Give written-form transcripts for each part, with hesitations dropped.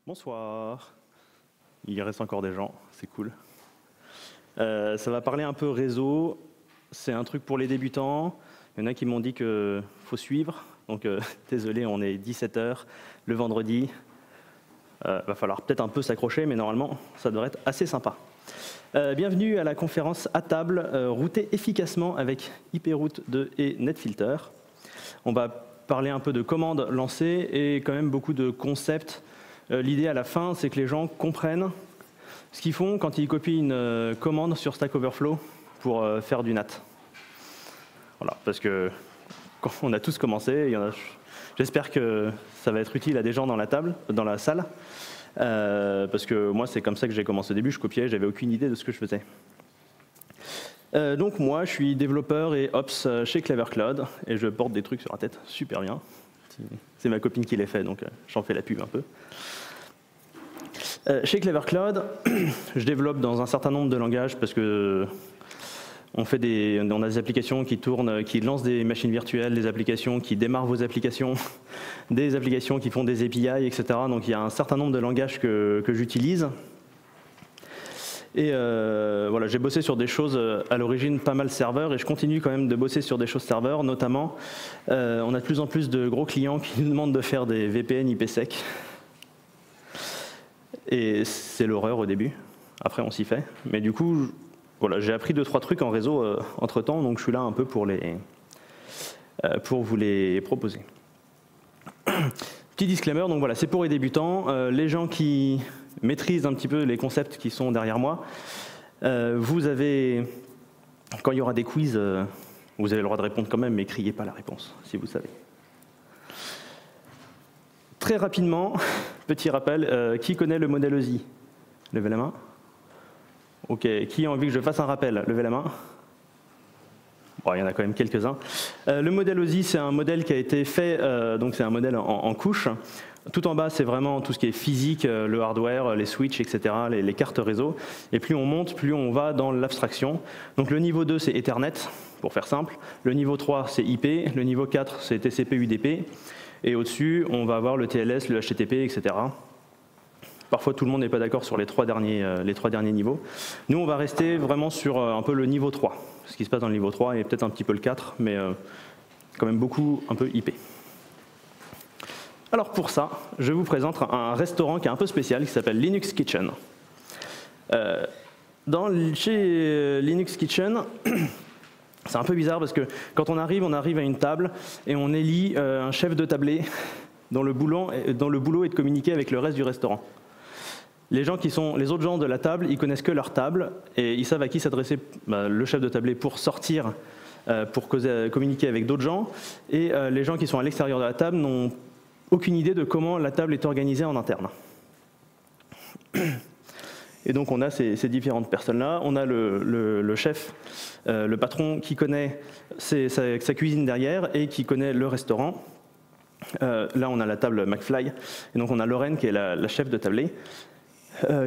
Bonsoir. Il reste encore des gens, c'est cool. Ça va parler un peu réseau. C'est un truc pour les débutants. Il y en a qui m'ont dit qu'il faut suivre. Donc désolé, on est 17h le vendredi. Va falloir peut-être un peu s'accrocher, mais normalement, ça devrait être assez sympa. Bienvenue à la conférence à table, router efficacement avec IP-Route 2 et NetFilter. On va parler un peu de commandes lancées et quand même beaucoup de concepts. L'idée à la fin, c'est que les gens comprennent ce qu'ils font quand ils copient une commande sur Stack Overflow pour faire du NAT. Voilà, parce que quand on a tous commencé, j'espère que ça va être utile à des gens dans la salle, parce que moi, c'est comme ça que j'ai commencé au début, je copiais, j'avais aucune idée de ce que je faisais. Donc moi, je suis développeur et Ops chez Clever Cloud, et je porte des trucs sur la tête super bien. C'est ma copine qui les fait, donc j'en fais la pub un peu. Chez Clever Cloud, je développe dans un certain nombre de langages parce que on a des applications qui tournent, qui lancent des machines virtuelles, des applications qui démarrent vos applications, des applications qui font des API, etc. Donc il y a un certain nombre de langages que j'utilise. Et voilà, j'ai bossé sur des choses à l'origine pas mal serveurs et je continue quand même de bosser sur des choses serveurs, notamment on a de plus en plus de gros clients qui nous demandent de faire des VPN IPsec. Et c'est l'horreur au début, après on s'y fait. Mais du coup, voilà, j'ai appris 2-3 trucs en réseau entre-temps, donc je suis là un peu pour vous les proposer. Petit disclaimer, donc voilà, c'est pour les débutants. Les gens qui maîtrisent un petit peu les concepts qui sont derrière moi, vous avez, quand il y aura des quiz, vous avez le droit de répondre quand même, mais criez pas la réponse, si vous savez. Très rapidement, petit rappel, qui connaît le modèle OSI? Levez la main. Ok, qui a envie que je fasse un rappel? Levez la main. Bon, il y en a quand même quelques-uns. Le modèle OSI, c'est un modèle qui a été fait, donc c'est un modèle en couches. Tout en bas, c'est vraiment tout ce qui est physique, le hardware, les switches, etc., les cartes réseau. Et plus on monte, plus on va dans l'abstraction. Donc le niveau 2, c'est Ethernet, pour faire simple. Le niveau 3, c'est IP. Le niveau 4, c'est TCP/UDP. Et au-dessus, on va avoir le TLS, le HTTP, etc. Parfois, tout le monde n'est pas d'accord sur les trois derniers niveaux. Nous, on va rester vraiment sur un peu le niveau 3. Ce qui se passe dans le niveau 3 et peut-être un petit peu le 4, mais quand même beaucoup un peu IP. Alors pour ça, je vous présente un restaurant qui est un peu spécial, qui s'appelle Linux Kitchen. Chez Linux Kitchen, c'est un peu bizarre parce que quand on arrive à une table et on élit un chef de tablée dont le boulot est de communiquer avec le reste du restaurant. Les autres gens de la table, ils connaissent que leur table et ils savent à qui s'adresser le chef de tablée pour sortir, pour communiquer avec d'autres gens. Et les gens qui sont à l'extérieur de la table n'ont aucune idée de comment la table est organisée en interne. Et donc on a ces différentes personnes-là. On a le chef, le patron qui connaît sa cuisine derrière et qui connaît le restaurant. Là on a la table McFly. Et donc on a Lorraine qui est la chef de tablée,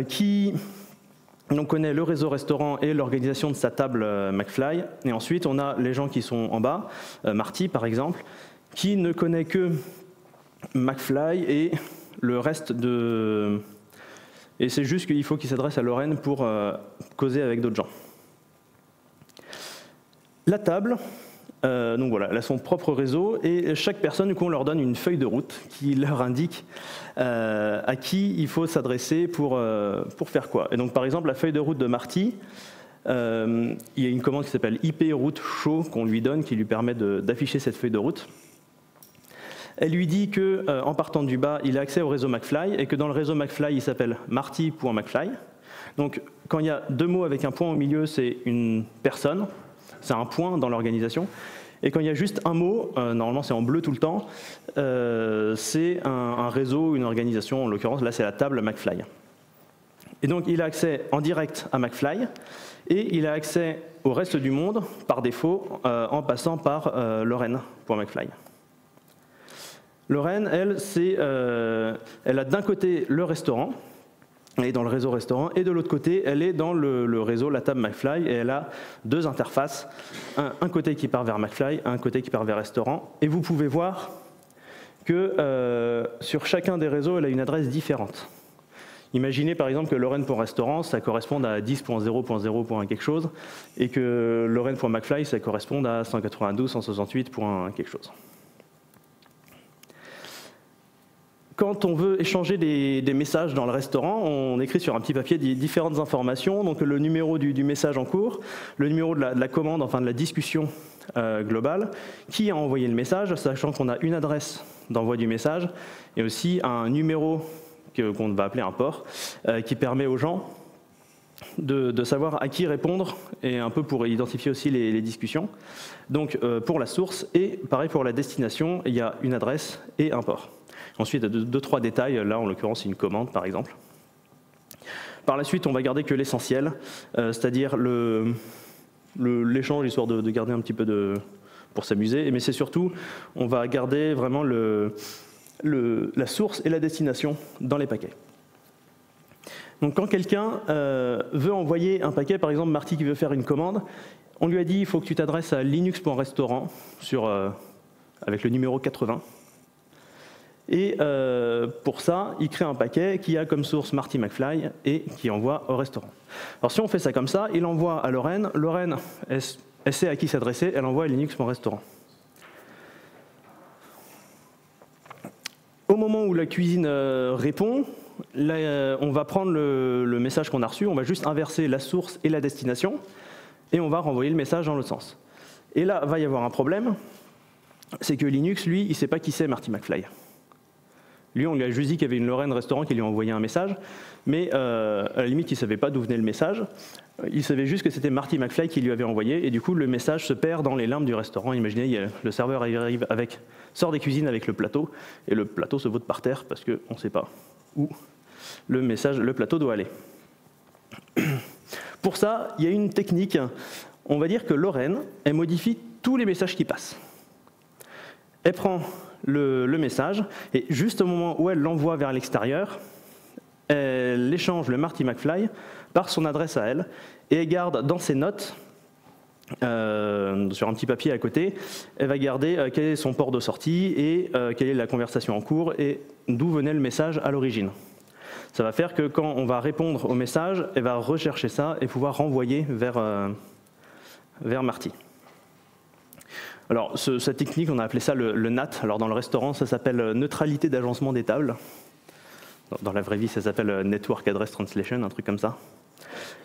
qui donc connaît le réseau restaurant et l'organisation de sa table McFly. Et ensuite on a les gens qui sont en bas, Marty par exemple, qui ne connaît que McFly et le reste de... Et c'est juste qu'il faut qu'il s'adresse à Lorraine pour causer avec d'autres gens. La table, donc voilà, elle a son propre réseau et chaque personne, du coup, on leur donne une feuille de route qui leur indique à qui il faut s'adresser pour faire quoi. Et donc par exemple, la feuille de route de Marty, il y a une commande qui s'appelle IP route show qu'on lui donne qui lui permet d'afficher cette feuille de route. Elle lui dit qu'en partant du bas, il a accès au réseau McFly et que dans le réseau McFly, il s'appelle Marty.McFly. Donc, quand il y a deux mots avec un point au milieu, c'est une personne, c'est un point dans l'organisation. Et quand il y a juste un mot, normalement c'est en bleu tout le temps, c'est un réseau, une organisation, en l'occurrence, là c'est la table McFly. Et donc il a accès en direct à McFly, et il a accès au reste du monde, par défaut, en passant par Loren.mcfly. Loren, elle, elle a d'un côté le restaurant, elle est dans le réseau restaurant, et de l'autre côté, elle est dans le réseau la table McFly, et elle a deux interfaces, un côté qui part vers McFly, un côté qui part vers restaurant, et vous pouvez voir que sur chacun des réseaux, elle a une adresse différente. Imaginez par exemple que Loren.restaurant, ça corresponde à 10.0.0. quelque chose, et que Loren.mcfly, ça corresponde à 192.168. quelque chose. Quand on veut échanger des messages dans le restaurant, on écrit sur un petit papier différentes informations, donc le numéro du message en cours, le numéro de la commande, enfin de la discussion globale, qui a envoyé le message, sachant qu'on a une adresse d'envoi du message, et aussi un numéro qu'on va appeler un port, qui permet aux gens de savoir à qui répondre, et un peu pour identifier aussi les discussions. Donc pour la source, et pareil pour la destination, il y a une adresse et un port. Ensuite, il y a deux, trois détails, là en l'occurrence une commande par exemple. Par la suite, on va garder que l'essentiel, c'est-à-dire l'échange, histoire de garder un petit peu pour s'amuser, mais c'est surtout, on va garder vraiment la source et la destination dans les paquets. Donc quand quelqu'un veut envoyer un paquet, par exemple Marty qui veut faire une commande, on lui a dit il faut que tu t'adresses à linux.restaurant avec le numéro 80. Et pour ça, il crée un paquet qui a comme source Marty McFly et qui envoie au restaurant. Alors si on fait ça comme ça, il envoie à Loren. Loren, elle sait à qui s'adresser, elle envoie à linux.restaurant. Au moment où la cuisine répond, là, on va prendre le message qu'on a reçu, on va juste inverser la source et la destination, et on va renvoyer le message dans l'autre sens. Et là, va y avoir un problème, c'est que Linux, lui, il ne sait pas qui c'est Marty McFly. Lui, on lui a juste dit qu'il y avait une Loren restaurant qui lui a envoyé un message, mais à la limite, il ne savait pas d'où venait le message. Il savait juste que c'était Marty McFly qui lui avait envoyé, et du coup, le message se perd dans les limbes du restaurant. Imaginez, le serveur arrive sort des cuisines avec le plateau, et le plateau se vote par terre parce qu'on ne sait pas où le plateau doit aller. Pour ça, il y a une technique. On va dire que Loren, elle modifie tous les messages qui passent. Elle prend le message, et juste au moment où elle l'envoie vers l'extérieur, elle échange le Marty McFly par son adresse à elle, et elle garde dans ses notes, sur un petit papier à côté, elle va garder quel est son port de sortie, et quelle est la conversation en cours, et d'où venait le message à l'origine. Ça va faire que quand on va répondre au message, elle va rechercher ça et pouvoir renvoyer vers Marty. Alors, cette technique, on a appelé ça le NAT. Alors, dans le restaurant, ça s'appelle neutralité d'agencement des tables. Dans la vraie vie, ça s'appelle Network Address Translation, un truc comme ça.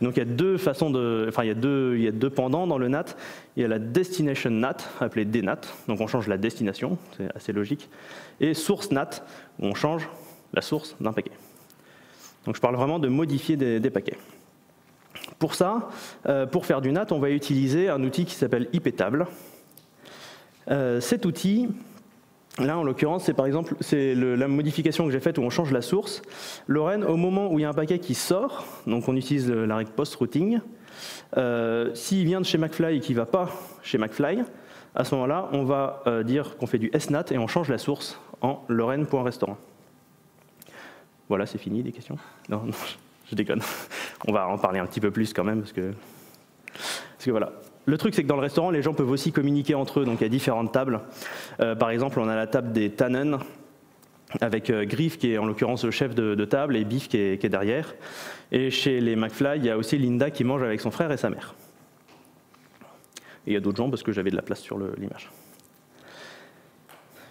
Donc, il y a deux façons il y a deux pendants dans le NAT. Il y a la Destination NAT, appelée DNAT. Donc, on change la destination, c'est assez logique. Et Source NAT, où on change la source d'un paquet. Donc, je parle vraiment de modifier des paquets. Pour ça, pour faire du NAT, on va utiliser un outil qui s'appelle iptable. Cet outil, là en l'occurrence, c'est par exemple la modification que j'ai faite où on change la source. Loren, au moment où il y a un paquet qui sort, donc on utilise la règle post-routing, s'il vient de chez McFly et qu'il ne va pas chez McFly, à ce moment-là, on va dire qu'on fait du SNAT et on change la source en Loren.restaurant. Voilà, c'est fini, des questions? Non, je déconne. On va en parler un petit peu plus quand même, parce que voilà. Le truc, c'est que dans le restaurant, les gens peuvent aussi communiquer entre eux, donc il y a différentes tables. Par exemple, on a la table des Tannen, avec Griff, qui est en l'occurrence le chef de table, et Biff, qui est derrière. Et chez les McFly, il y a aussi Linda qui mange avec son frère et sa mère. Et il y a d'autres gens, parce que j'avais de la place sur l'image.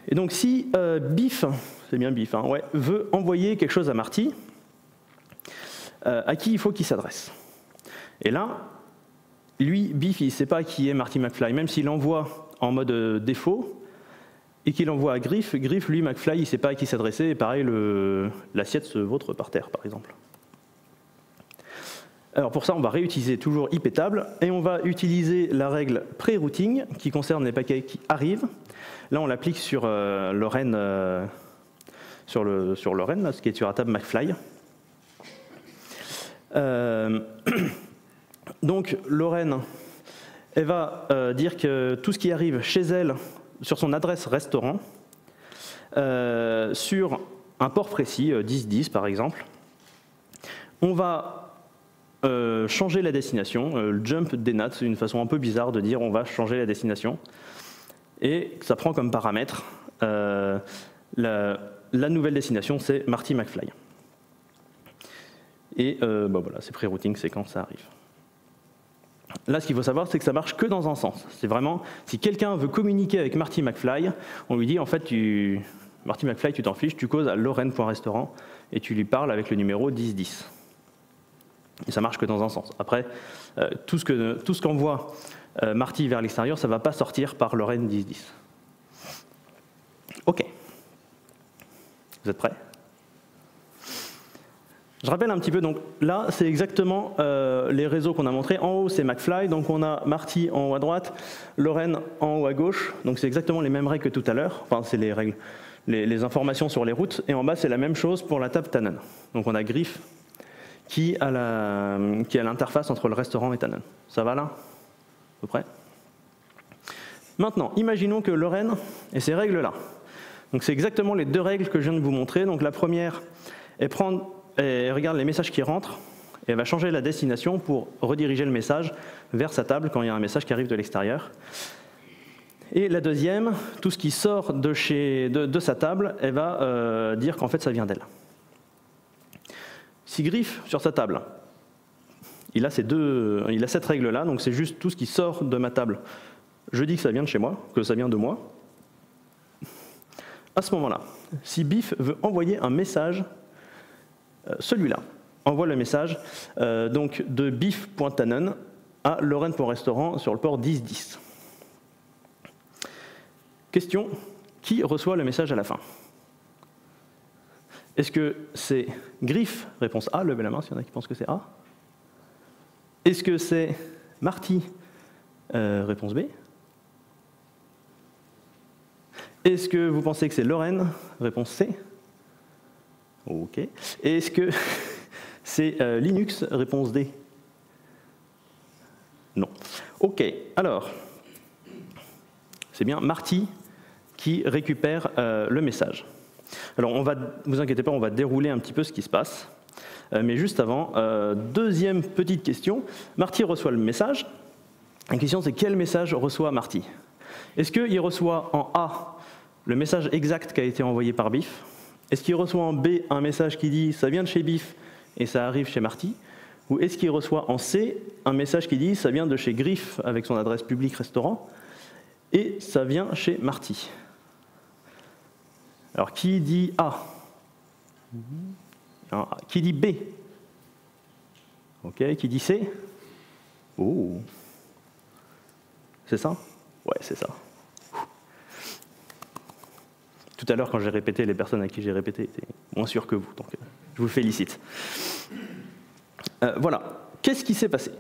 Et donc, si Biff, c'est bien Biff, hein, ouais, veut envoyer quelque chose à Marty, à qui il faut qu'il s'adresse? Et là, lui, Biff, il ne sait pas qui est Marty McFly, même s'il envoie en mode défaut, et qu'il envoie à Griff, lui, McFly, il ne sait pas à qui s'adresser, et pareil, l'assiette se vautre par terre, par exemple. Alors pour ça, on va réutiliser toujours iptable, et on va utiliser la règle pré-routing, qui concerne les paquets qui arrivent. Là, on l'applique sur Loren, là, ce qui est sur la table McFly. Donc Lorraine, elle va dire que tout ce qui arrive chez elle, sur son adresse restaurant, sur un port précis, 1010 par exemple, on va changer la destination. Le jump dénat, c'est une façon un peu bizarre de dire on va changer la destination. Et ça prend comme paramètre la nouvelle destination, c'est Marty McFly. Et voilà, c'est pré-routing, c'est quand ça arrive. Là, ce qu'il faut savoir, c'est que ça marche que dans un sens. C'est vraiment, si quelqu'un veut communiquer avec Marty McFly, on lui dit, en fait, Marty McFly, tu t'en fiches, tu causes à Lorraine.restaurant et tu lui parles avec le numéro 1010. Et ça marche que dans un sens. Après, tout ce qu'envoie Marty vers l'extérieur, ça ne va pas sortir par Lorraine 1010. OK. Vous êtes prêts ? Je rappelle un petit peu, donc là, c'est exactement les réseaux qu'on a montrés. En haut, c'est McFly, donc on a Marty en haut à droite, Lorraine en haut à gauche, donc c'est exactement les mêmes règles que tout à l'heure, enfin c'est les règles, les informations sur les routes, et en bas, c'est la même chose pour la table Tannen. Donc on a Griff qui a l'interface entre le restaurant et Tannen. Ça va là ? À peu près ? Maintenant, imaginons que Lorraine ait ces règles-là. Donc c'est exactement les deux règles que je viens de vous montrer. Donc la première est prendre... Elle regarde les messages qui rentrent et elle va changer la destination pour rediriger le message vers sa table quand il y a un message qui arrive de l'extérieur. Et la deuxième, tout ce qui sort de sa table, elle va dire qu'en fait ça vient d'elle. Si Griff, sur sa table, il a cette règle-là, donc c'est juste tout ce qui sort de ma table, je dis que ça vient de chez moi, que ça vient de moi. À ce moment-là, si Biff veut envoyer un message, celui-là envoie le message donc de biff.tannen à Lorraine.restaurant sur le port 1010. Question, qui reçoit le message à la fin? Est-ce que c'est Griff, réponse A, levez la main s'il y en a qui pensent que c'est A. Est-ce que c'est Marty, réponse B. Est-ce que vous pensez que c'est Lorraine, réponse C. Ok. Et est-ce que c'est Linux, réponse D? Non. Ok, alors, c'est bien Marty qui récupère le message. Alors, vous inquiétez pas, on va dérouler un petit peu ce qui se passe. Mais juste avant, deuxième petite question. Marty reçoit le message. La question, c'est quel message reçoit Marty? Est-ce qu'il reçoit en A le message exact qui a été envoyé par Biff? Est-ce qu'il reçoit en B un message qui dit « ça vient de chez Biff et ça arrive chez Marty » ou est-ce qu'il reçoit en C un message qui dit « ça vient de chez Griff avec son adresse publique restaurant et ça vient chez Marty » Alors, qui dit A? Qui dit B? Ok, qui dit C? Oh, c'est ça? Ouais, c'est ça. Tout à l'heure, quand j'ai répété, les personnes à qui j'ai répété étaient moins sûres que vous, donc je vous félicite. Voilà, qu'est-ce qui s'est passé?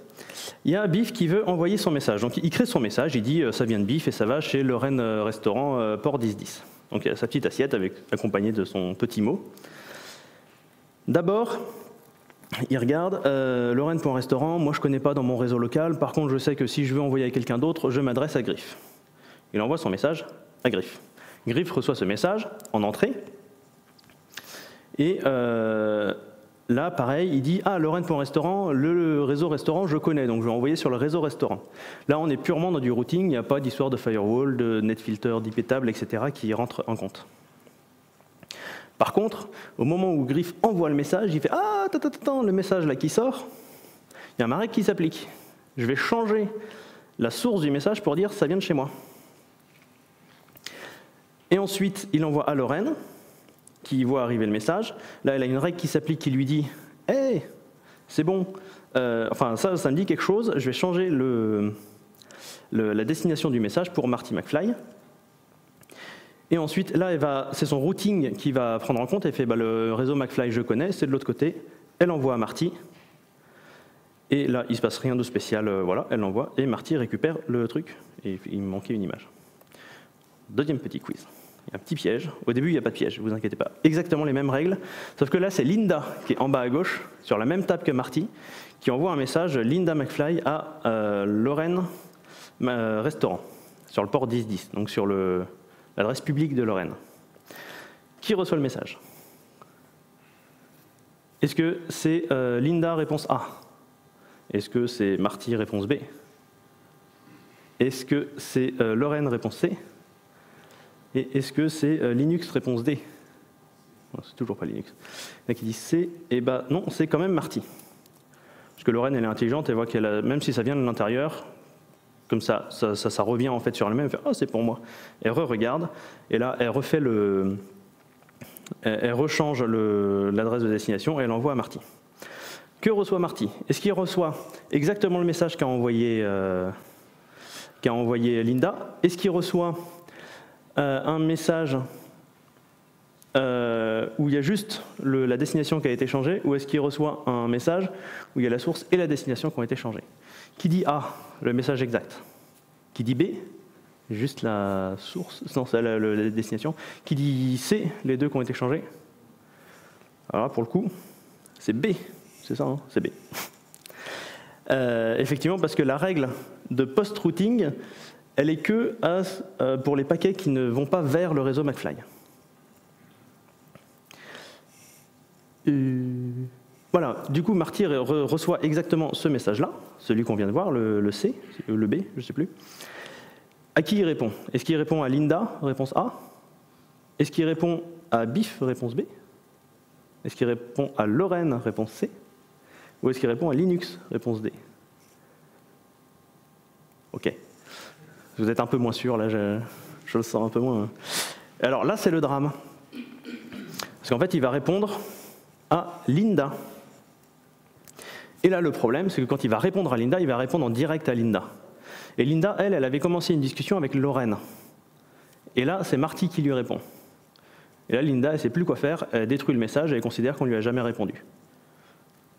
Il y a Biff qui veut envoyer son message. Donc il crée son message, il dit ça vient de Biff et ça va chez Lorraine Restaurant Port 1010. Donc il a sa petite assiette accompagnée de son petit mot. D'abord, il regarde Lorraine.restaurant, moi je ne connais pas dans mon réseau local, par contre je sais que si je veux envoyer à quelqu'un d'autre, je m'adresse à Griff. Il envoie son message à Griff. Griff reçoit ce message en entrée, et là, pareil, il dit « Ah, Lorraine.restaurant, le réseau restaurant, je connais, donc je vais envoyer sur le réseau restaurant. » Là, on est purement dans du routing, il n'y a pas d'histoire de firewall, de netfilter, d'IP table, etc. qui rentre en compte. Par contre, au moment où Griff envoie le message, il fait « Ah, attends, le message là qui sort, il y a ma règle qui s'applique. Je vais changer la source du message pour dire « ça vient de chez moi ». Et ensuite, il envoie à Lorraine, qui voit arriver le message. Là, elle a une règle qui s'applique qui lui dit « Hey, c'est bon, enfin ça me dit quelque chose, je vais changer la destination du message pour Marty McFly. » Et ensuite, là, c'est son routing qui va prendre en compte. Elle fait le réseau McFly, je connais, c'est de l'autre côté. Elle envoie à Marty. Et là, il ne se passe rien de spécial, voilà, elle l'envoie. Et Marty récupère le truc. Et il me manquait une image. Deuxième petit quiz. Il y a un petit piège. Au début, il n'y a pas de piège, ne vous inquiétez pas. Exactement les mêmes règles, sauf que là, c'est Linda qui est en bas à gauche, sur la même table que Marty, qui envoie un message Linda McFly à Lorraine Restaurant, sur le port 1010, donc sur l'adresse publique de Lorraine. Qui reçoit le message? Est-ce que c'est Linda réponse A? Est-ce que c'est Marty réponse B? Est-ce que c'est Lorraine réponse C? Et est-ce que c'est Linux réponse D? C'est toujours pas Linux. Il y en a qui disent C, et bah non, c'est quand même Marty. Parce que Lorraine, elle est intelligente, elle voit qu'elle a, même si ça vient de l'intérieur, comme ça revient en fait sur elle-même, elle fait « Ah, c'est pour moi ». Elle re-regarde, et là, elle refait elle rechange l'adresse de destination et elle l'envoie à Marty. Que reçoit Marty? Est-ce qu'il reçoit exactement le message qu'a envoyé Linda? Est-ce qu'il reçoit un message où il y a juste la destination qui a été changée, ou est-ce qu'il reçoit un message où il y a la source et la destination qui ont été changées? Qui dit A, le message exact? Qui dit B, juste la source, non, c'est la destination? Qui dit C, les deux qui ont été changés? Alors là, pour le coup, c'est B, c'est ça, hein, c'est B. Effectivement, parce que la règle de post-routing, elle est que pour les paquets qui ne vont pas vers le réseau McFly. Voilà, du coup, Marty reçoit exactement ce message-là, celui qu'on vient de voir, le C, le B, je ne sais plus. À qui il répond? Est-ce qu'il répond à Linda, réponse A? Est-ce qu'il répond à Biff, réponse B? Est-ce qu'il répond à Lorraine, réponse C? Ou est-ce qu'il répond à Linux, réponse D? Ok. Vous êtes un peu moins sûr, là, je le sens un peu moins. Alors là, c'est le drame. Parce qu'en fait, il va répondre à Linda. Et là, le problème, c'est que quand il va répondre à Linda, il va répondre en direct à Linda. Et Linda, elle avait commencé une discussion avec Lorraine. Et là, c'est Marty qui lui répond. Et là, Linda, elle ne sait plus quoi faire, elle détruit le message et elle considère qu'on ne lui a jamais répondu.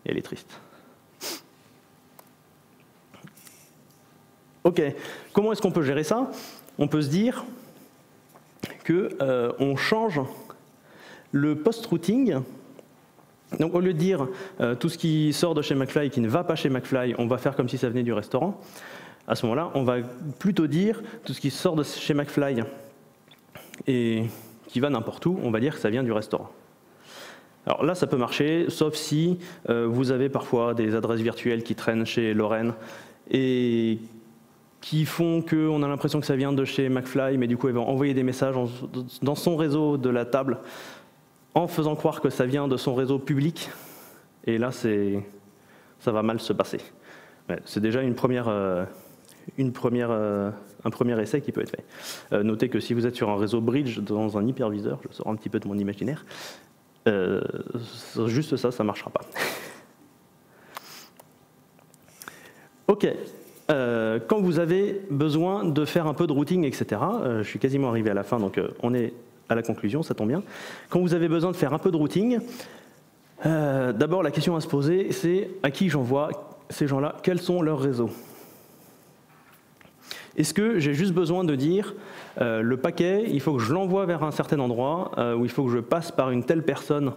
Et elle est triste. Ok, comment est-ce qu'on peut gérer ça? On peut se dire qu'on change le post-routing. Donc au lieu de dire tout ce qui sort de chez McFly et qui ne va pas chez McFly, on va faire comme si ça venait du restaurant. À ce moment-là, on va plutôt dire tout ce qui sort de chez McFly et qui va n'importe où, on va dire que ça vient du restaurant. Alors là, ça peut marcher, sauf si vous avez parfois des adresses virtuelles qui traînent chez Lorraine et qui font qu'on a l'impression que ça vient de chez McFly, mais du coup, elle va envoyer des messages dans son réseau de la table en faisant croire que ça vient de son réseau public. Et là, ça va mal se passer. C'est déjà un premier essai qui peut être fait. Notez que si vous êtes sur un réseau bridge dans un hyperviseur, je sors un petit peu de mon imaginaire, juste ça ne marchera pas. Ok. Quand vous avez besoin de faire un peu de routing, etc., je suis quasiment arrivé à la fin, donc on est à la conclusion, ça tombe bien. Quand vous avez besoin de faire un peu de routing, d'abord la question à se poser, c'est à qui j'envoie ces gens-là, quels sont leurs réseaux? Est-ce que j'ai juste besoin de dire le paquet, il faut que je l'envoie vers un certain endroit, ou il faut que je passe par une telle personne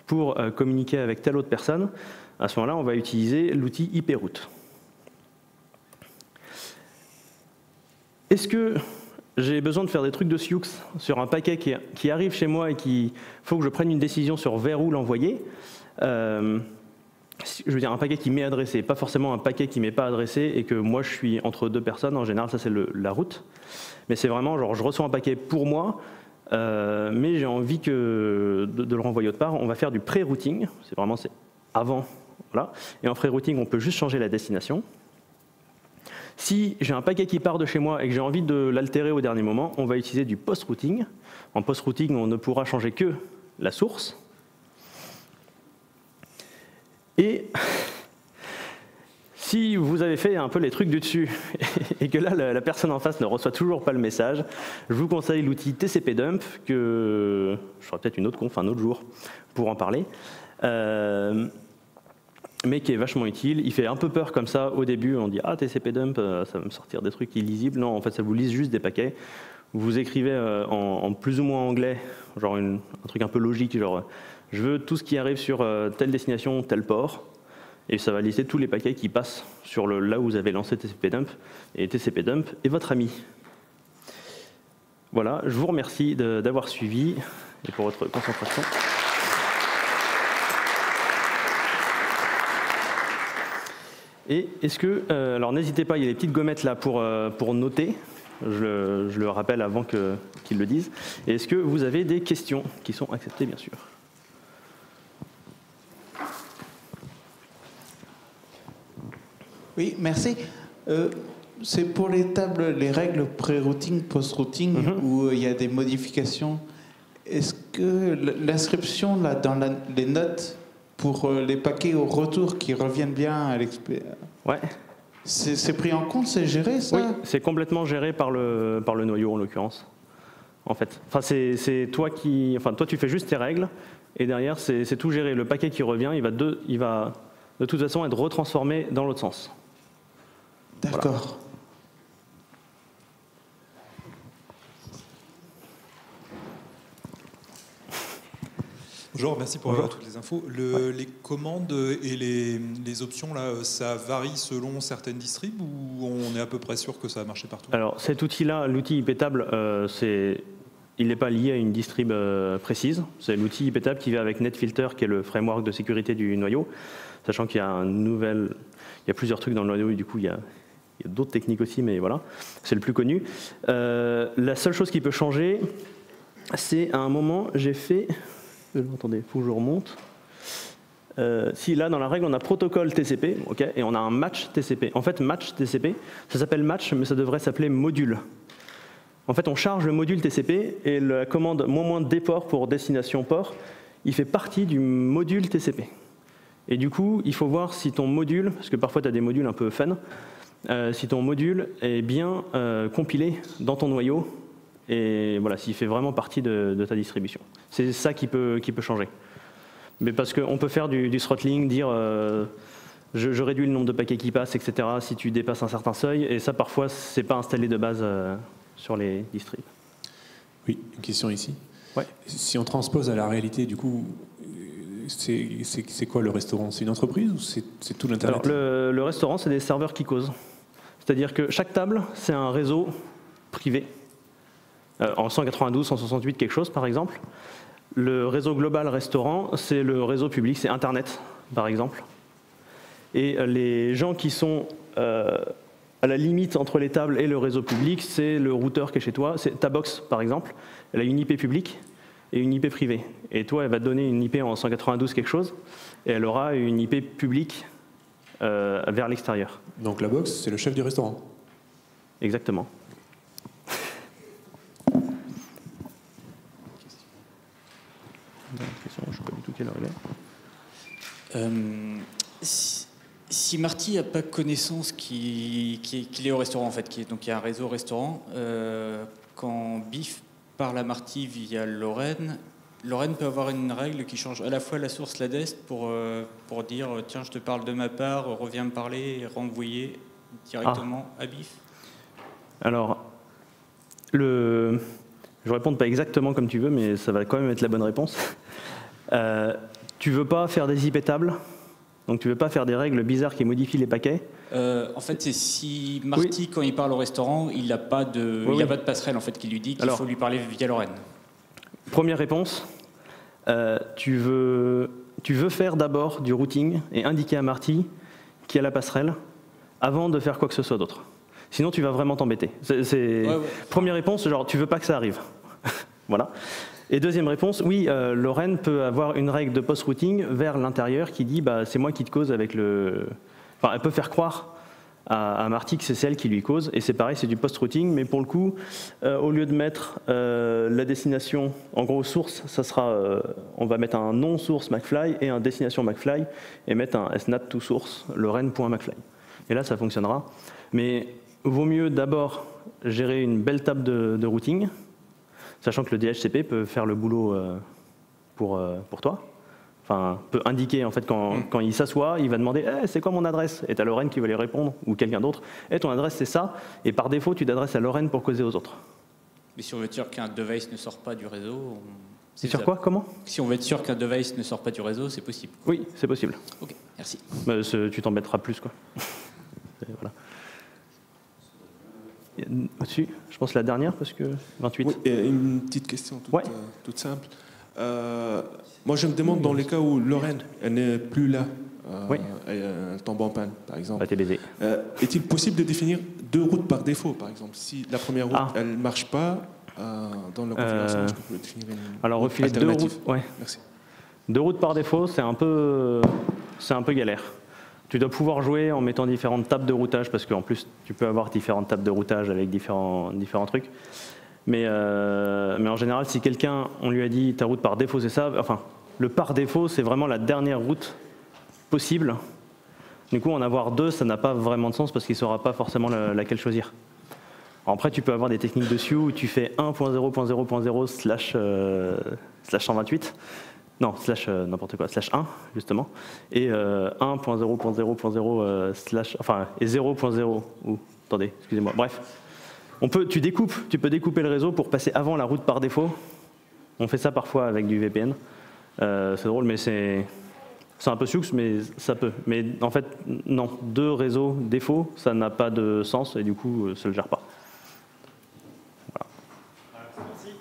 pour communiquer avec telle autre personne? À ce moment-là, on va utiliser l'outil IP-route. Est-ce que j'ai besoin de faire des trucs de Sioux sur un paquet qui arrive chez moi et qu'il faut que je prenne une décision sur vers où l'envoyer? Je veux dire un paquet qui m'est adressé, pas forcément un paquet qui m'est pas adressé et que moi je suis entre deux personnes. En général, ça c'est la route. Mais c'est vraiment genre je reçois un paquet pour moi, mais j'ai envie de le renvoyer autre part. On va faire du pré-routing. C'est avant. Voilà. Et en pré-routing, on peut juste changer la destination. Si j'ai un paquet qui part de chez moi et que j'ai envie de l'altérer au dernier moment, on va utiliser du post-routing. En post-routing, on ne pourra changer que la source. Et si vous avez fait un peu les trucs du dessus et que là, la personne en face ne reçoit toujours pas le message, je vous conseille l'outil TCP-Dump, que je ferai peut-être une autre conf un autre jour pour en parler. Mais qui est vachement utile. Il fait un peu peur comme ça au début, on dit « Ah, TCP dump, ça va me sortir des trucs illisibles ». Non, en fait, ça vous lise juste des paquets. vous écrivez en plus ou moins anglais, genre un truc un peu logique, genre je veux tout ce qui arrive sur telle destination, tel port, et ça va lister tous les paquets qui passent sur là où vous avez lancé TCP-dump, et TCP-dump est votre ami. Voilà, je vous remercie d'avoir suivi et pour votre concentration. Et est-ce que, alors n'hésitez pas, il y a des petites gommettes là pour noter, je le rappelle avant qu'ils le disent. Et est-ce que vous avez des questions qui sont acceptées, bien sûr? Oui, merci. C'est pour les tables, les règles pré-routing, post-routing, où il y a des modifications. Est-ce que l'inscription là, dans les notes pour les paquets au retour qui reviennent bien à l'expert, ouais. C'est pris en compte, c'est géré ça? Oui, c'est complètement géré par le noyau en l'occurrence. En fait, enfin c'est toi toi tu fais juste tes règles et derrière c'est tout géré. Le paquet qui revient, il va de toute façon être retransformé dans l'autre sens. D'accord. Voilà. Bonjour, merci pour toutes les infos. Les commandes et les options, là, ça varie selon certaines distribs ou on est à peu près sûr que ça va marcher partout? Alors cet outil-là, l'outil iptable, il n'est pas lié à une distrib précise. C'est l'outil iptable qui vient avec NetFilter, qui est le framework de sécurité du noyau, sachant qu'il y a il y a plusieurs trucs dans le noyau et du coup il y a d'autres techniques aussi, mais voilà, c'est le plus connu. La seule chose qui peut changer, c'est à un moment, j'ai fait... Attendez, il faut que je remonte. Si là, dans la règle, on a protocole TCP, okay, et on a un match TCP. En fait, match TCP, ça s'appelle match, mais ça devrait s'appeler module. En fait, on charge le module TCP et la commande moins déport pour destination port, il fait partie du module TCP. Et du coup, il faut voir si ton module, parce que parfois tu as des modules un peu fun, si ton module est bien compilé dans ton noyau, et voilà, s'il fait vraiment partie de ta distribution. C'est ça qui peut changer. Mais parce qu'on peut faire du throttling, dire je réduis le nombre de paquets qui passent, etc. si tu dépasses un certain seuil, et ça parfois c'est pas installé de base sur les distribs. Oui, une question ici. Ouais. Si on transpose à la réalité, du coup, c'est quoi le restaurant? C'est une entreprise ou c'est tout l'Internet? Alors, le restaurant, c'est des serveurs qui causent. C'est-à-dire que chaque table, c'est un réseau privé. En 192, 168, quelque chose par exemple. Le réseau global restaurant, c'est le réseau public, c'est Internet par exemple. Et les gens qui sont à la limite entre les tables et le réseau public, c'est le routeur qui est chez toi. C'est ta box par exemple, elle a une IP publique et une IP privée. Et toi, elle va te donner une IP en 192 quelque chose, et elle aura une IP publique vers l'extérieur. Donc la box, c'est le chef du restaurant? Exactement. Je ne sais pas du tout quelle heure il est. Si Marty n'a pas connaissance qu'il est au restaurant, en fait, donc il y a un réseau restaurant, quand Biff parle à Marty via Lorraine peut avoir une règle qui change à la fois la source, l'adresse, pour dire tiens, je te parle de ma part, reviens me parler et renvoyer directement à Biff. Alors, je vais répondre pas exactement comme tu veux, mais ça va quand même être la bonne réponse. Tu veux pas faire des IP tables, donc tu veux pas faire des règles bizarres qui modifient les paquets. En fait, c'est si Marty, quand il parle au restaurant, il n'a pas de passerelle en fait qui lui dit qu'il faut lui parler via Lorraine. Première réponse, tu veux faire d'abord du routing et indiquer à Marty qui a la passerelle avant de faire quoi que ce soit d'autre. Sinon, tu vas vraiment t'embêter. Première réponse, genre, tu veux pas que ça arrive. Voilà. Et deuxième réponse, oui, Lorraine peut avoir une règle de post-routing vers l'intérieur qui dit bah, c'est moi qui te cause avec le... Enfin, elle peut faire croire à Marty que c'est celle qui lui cause, et c'est pareil, c'est du post-routing, mais pour le coup, au lieu de mettre la destination, en gros source, ça sera, on va mettre un nom source McFly et un destination McFly, et mettre un snat to source, Lorraine.McFly. Et là, ça fonctionnera. Mais vaut mieux d'abord gérer une belle table de routing, sachant que le DHCP peut faire le boulot pour toi. Enfin, peut indiquer, en fait, quand il s'assoit, il va demander hey, « c'est quoi mon adresse ?» Et tu as Lorraine qui va lui répondre, ou quelqu'un d'autre. « Ton adresse, c'est ça. » Et par défaut, tu t'adresses à Lorraine pour causer aux autres. Mais si on veut être sûr qu'un device ne sort pas du réseau, C'est sur quoi? Comment? Si on veut être sûr qu'un device ne sort pas du réseau, c'est possible. Oui, c'est possible. Ok, merci. Tu t'embêteras plus, quoi. Et voilà. Au-dessus, je pense la dernière, parce que 28. Oui, et une petite question toute, Ouais. Toute simple. Moi, je me demande, dans les cas où Lorraine elle n'est plus là, Oui. elle tombe en panne, par exemple, Bah, t'es baisé. est-il possible de définir 2 routes par défaut, par exemple? Si la première route, Ah. elle ne marche pas, dans la configuration, est-ce qu'on peut définir une Alors, route refiler 2 alternative? routes, ouais. Merci. 2 routes par défaut, c'est un peu galère. Tu dois pouvoir jouer en mettant différentes tables de routage, parce qu'en plus, tu peux avoir différentes tables de routage avec différents trucs. Mais en général, si quelqu'un, on lui a dit ta route par défaut, c'est ça, enfin, le par défaut, c'est vraiment la dernière route possible. Du coup, en avoir 2, ça n'a pas vraiment de sens, parce qu'il ne saura pas forcément laquelle choisir. Alors après, tu peux avoir des techniques dessus où tu fais 1.0.0.0//128. Non, n'importe quoi, /1, justement. Et 1.0.0.0 et 0.0. Attendez, excusez-moi. Bref. Tu peux découper le réseau pour passer avant la route par défaut. On fait ça parfois avec du VPN. C'est drôle, mais c'est un peu sioux, mais ça peut. Mais en fait, non. 2 réseaux défaut, ça n'a pas de sens et du coup, ça ne le gère pas. Voilà. Merci.